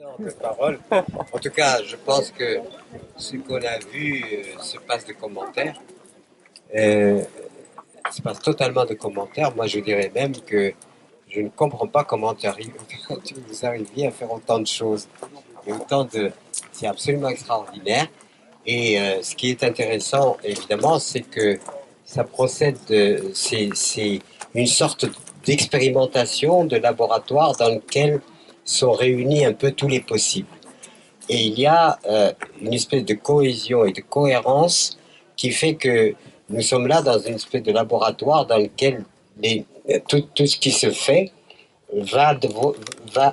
De parole. En tout cas, je pense que ce qu'on a vu se passe de commentaires, euh, se passe totalement de commentaires. Moi, je dirais même que je ne comprends pas comment vous arriviez à faire autant de choses. Et autant de, c'est absolument extraordinaire. Et ce qui est intéressant, évidemment, c'est que ça procède de, c'est une sorte d'expérimentation, de laboratoire dans lequel sont réunis un peu tous les possibles. Et il y a une espèce de cohésion et de cohérence qui fait que nous sommes là dans une espèce de laboratoire dans lequel tout ce qui se fait va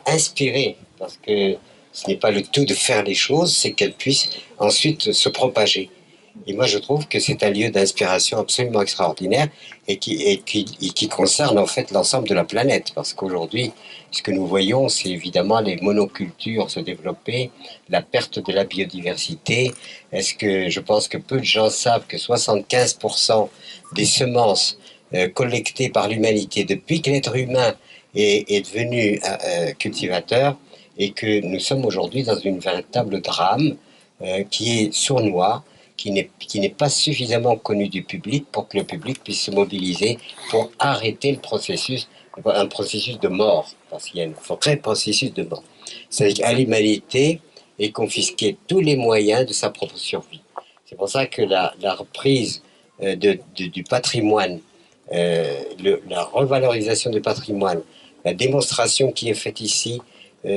inspirer. Parce que ce n'est pas le tout de faire les choses, c'est qu'elles puissent ensuite se propager. Et moi, je trouve que c'est un lieu d'inspiration absolument extraordinaire et qui concerne en fait l'ensemble de la planète. Parce qu'aujourd'hui, ce que nous voyons, c'est évidemment les monocultures se développer, la perte de la biodiversité. Est-ce que je pense que peu de gens savent que 75% des semences collectées par l'humanité depuis que l'être humain est devenu cultivateur et que nous sommes aujourd'hui dans une véritable drame qui est sournois, qui n'est pas suffisamment connu du public pour que le public puisse se mobiliser pour arrêter un processus de mort, parce qu'il y a un vrai processus de mort. C'est-à-dire qu'à l'humanité est confisqué tous les moyens de sa propre survie. C'est pour ça que la reprise du patrimoine, la revalorisation du patrimoine, la démonstration qui est faite ici,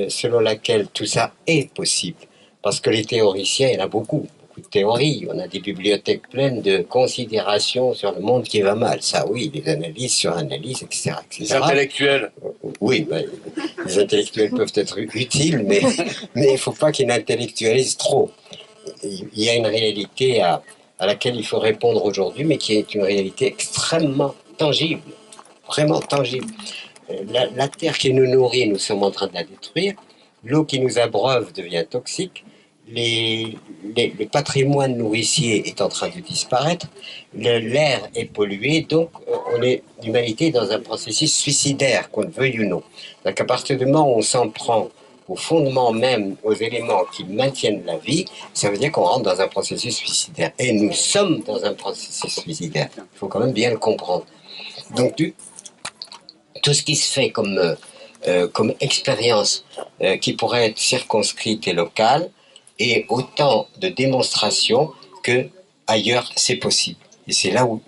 selon laquelle tout ça est possible, parce que les théoriciens, il y en a beaucoup de théories, on a des bibliothèques pleines de considérations sur le monde qui va mal, ça oui, des analyses sur analyses, etc. Les intellectuels. Oui, ben, les intellectuels peuvent être utiles, mais il ne faut pas qu'ils intellectualisent trop. Il y a une réalité à laquelle il faut répondre aujourd'hui, mais qui est une réalité extrêmement tangible, vraiment tangible. La terre qui nous nourrit, nous sommes en train de la détruire. L'eau qui nous abreuve devient toxique. Le patrimoine nourricier est en train de disparaître. L'air est pollué. Donc, l'humanité est dans un processus suicidaire, qu'on le veuille ou non. Donc, à partir du moment où on s'en prend au fondement même, aux éléments qui maintiennent la vie, ça veut dire qu'on rentre dans un processus suicidaire. Et nous sommes dans un processus suicidaire. Il faut quand même bien le comprendre. Donc, tout ce qui se fait comme expérience qui pourrait être circonscrite et locale, et autant de démonstrations que ailleurs c'est possible. Et c'est là où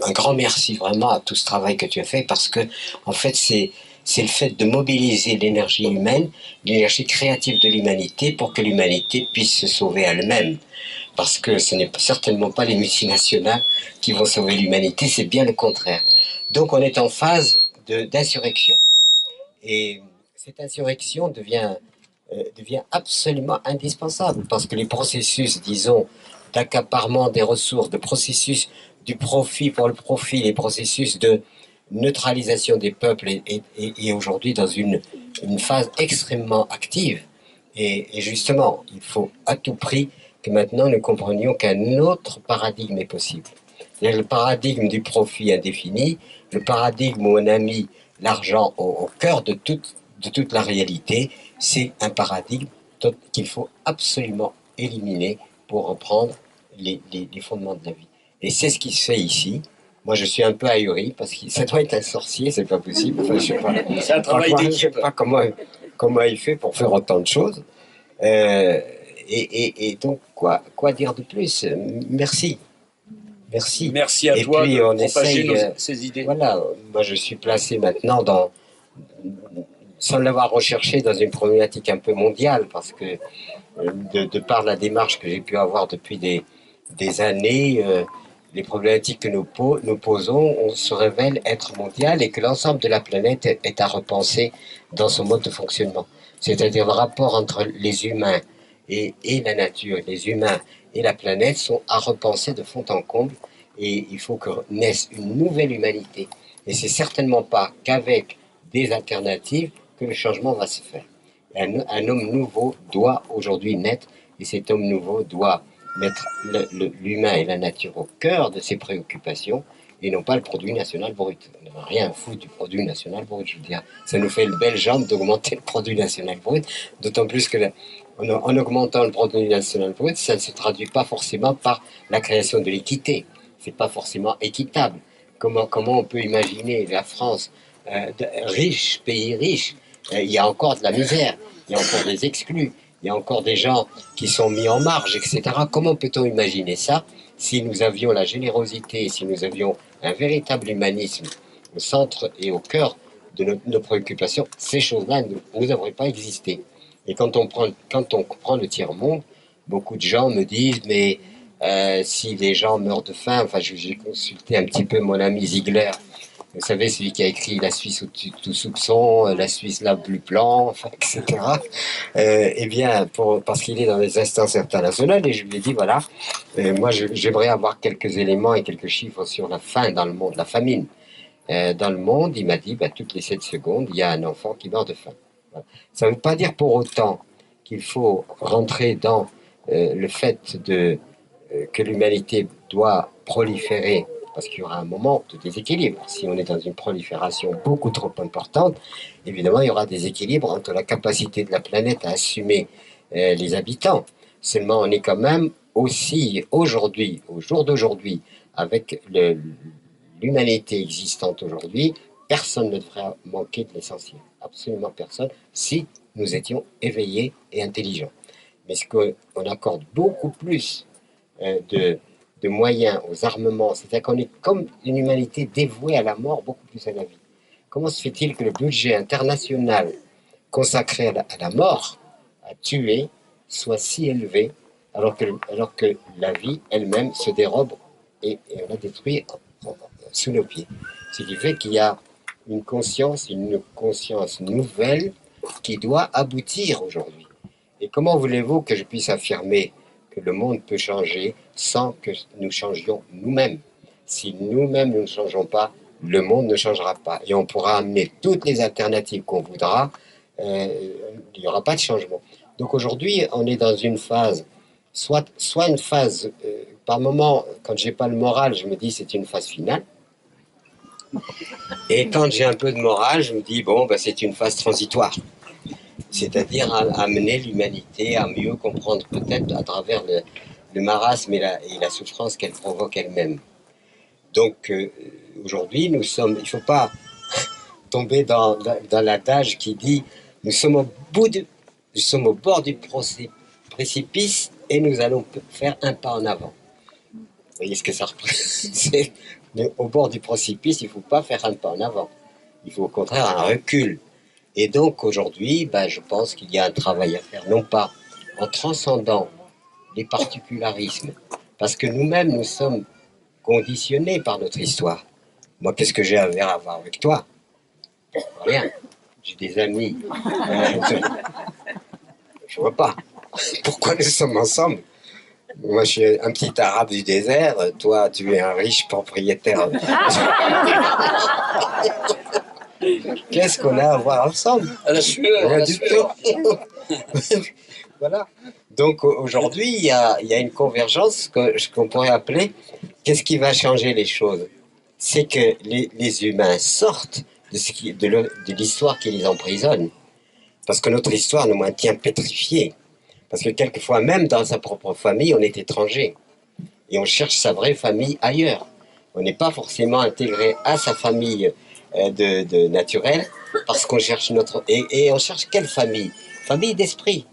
un grand merci vraiment à tout ce travail que tu as fait, parce que en fait c'est le fait de mobiliser l'énergie humaine, l'énergie créative de l'humanité pour que l'humanité puisse se sauver elle-même. Parce que ce n'est certainement pas les multinationales qui vont sauver l'humanité, c'est bien le contraire. Donc on est en phase d'insurrection. Et cette insurrection devient absolument indispensable parce que les processus, disons, d'accaparement des ressources, de processus du profit pour le profit, les processus de neutralisation des peuples est aujourd'hui dans une phase extrêmement active. Et justement, il faut à tout prix que maintenant nous comprenions qu'un autre paradigme est possible. Le paradigme du profit indéfini, le paradigme où on a mis l'argent au cœur de toute la réalité, c'est un paradigme qu'il faut absolument éliminer pour reprendre les fondements de la vie. Et c'est ce qui se fait ici. Moi, je suis un peu ahuri parce que ça doit être un sorcier, c'est pas possible. Enfin, je sais pas. C'est un travail d'équipe. Je sais pas comment il fait pour faire autant de choses. Et donc, quoi dire de plus? Merci. Merci. Merci à toi puis, de on propager essaye, ces idées. Voilà, moi je suis placé maintenant sans l'avoir recherché, dans une problématique un peu mondiale, parce que de par la démarche que j'ai pu avoir depuis des années, les problématiques que nous posons, on se révèle être mondiales et que l'ensemble de la planète est à repenser dans son mode de fonctionnement. C'est-à-dire le rapport entre les humains et la nature, les humains et la planète sont à repenser de fond en comble, et il faut que naisse une nouvelle humanité. Et c'est certainement pas qu'avec des alternatives que le changement va se faire. Un homme nouveau doit aujourd'hui naître, et cet homme nouveau doit mettre l'humain et la nature au cœur de ses préoccupations, et non pas le produit national brut. On n'a rien à foutre du produit national brut, je veux dire. Ça nous fait une belle jambe d'augmenter le produit national brut, d'autant plus que en augmentant le produit national brut, ça ne se traduit pas forcément par la création de l'équité. C'est pas forcément équitable. Comment on peut imaginer la France riche, pays riche, il y a encore de la misère, il y a encore des exclus, il y a encore des gens qui sont mis en marge, etc. Comment peut-on imaginer ça si nous avions la générosité, si nous avions un véritable humanisme au centre et au cœur de nos préoccupations? Ces choses-là ne devraient pas exister. Et quand on prend le tiers-monde, beaucoup de gens me disent, mais si les gens meurent de faim, enfin j'ai consulté un petit peu mon ami Ziegler, vous savez, celui qui a écrit La Suisse au-dessus de tout soupçon, La Suisse là plus plan, enfin, etc. Eh bien, parce qu'il est dans les instances internationales, et je lui ai dit, voilà, moi j'aimerais avoir quelques éléments et quelques chiffres sur la faim dans le monde, la famine. Dans le monde, il m'a dit, bah, toutes les 7 secondes, il y a un enfant qui meurt de faim. Voilà. Ça ne veut pas dire pour autant qu'il faut rentrer dans le fait que l'humanité doit proliférer, parce qu'il y aura un moment de déséquilibre. Si on est dans une prolifération beaucoup trop importante, évidemment, il y aura des équilibres entre la capacité de la planète à assumer les habitants. Seulement, on est quand même aussi, aujourd'hui, au jour d'aujourd'hui, avec l'humanité existante aujourd'hui, personne ne devrait manquer de l'essentiel. Absolument personne, si nous étions éveillés et intelligents. Mais ce qu'on accorde beaucoup plus de moyens aux armements, c'est-à-dire qu'on est comme une humanité dévouée à la mort, beaucoup plus à la vie. Comment se fait-il que le budget international consacré à la mort, à tuer, soit si élevé, alors que la vie elle-même se dérobe et on la détruit sous nos pieds? Ce qui fait qu'il y a une conscience nouvelle qui doit aboutir aujourd'hui. Et comment voulez-vous que je puisse affirmer que le monde peut changer sans que nous changions nous-mêmes? Si nous-mêmes nous ne changeons pas, le monde ne changera pas. Et on pourra amener toutes les alternatives qu'on voudra, il n'y aura pas de changement. Donc aujourd'hui, on est dans une phase, soit une phase, par moment, quand j'ai pas le moral, je me dis c'est une phase finale. Et quand j'ai un peu de morale, je me dis bon, ben, c'est une phase transitoire. C'est-à-dire à amener l'humanité à mieux comprendre peut-être à travers le marasme et la souffrance qu'elle provoque elle-même. Donc aujourd'hui, il ne faut pas tomber dans l'adage qui dit nous sommes au bord du précipice et nous allons faire un pas en avant. Vous voyez ce que ça représente? Au bord du précipice, il ne faut pas faire un pas en avant. Il faut au contraire un recul. Et donc aujourd'hui, je pense qu'il y a un travail à faire, non pas en transcendant les particularismes, parce que nous-mêmes, nous sommes conditionnés par notre histoire. Moi, qu'est-ce que j'ai à voir avec toi? Rien. J'ai des amis. Je vois pas. Pourquoi nous sommes ensemble? Moi, je suis un petit arabe du désert. Toi, tu es un riche propriétaire. Qu'est-ce qu'on a à voir ensemble? Rien du tout. Voilà. Donc aujourd'hui, il y a une convergence qu'on pourrait appeler. Qu'est-ce qui va changer les choses? C'est que les humains sortent de l'histoire qui les emprisonne. Parce que notre histoire nous maintient pétrifiés. Parce que quelquefois, même dans sa propre famille, on est étranger. Et on cherche sa vraie famille ailleurs. On n'est pas forcément intégré à sa famille naturelle, parce qu'on cherche et on cherche quelle famille? Famille d'esprit.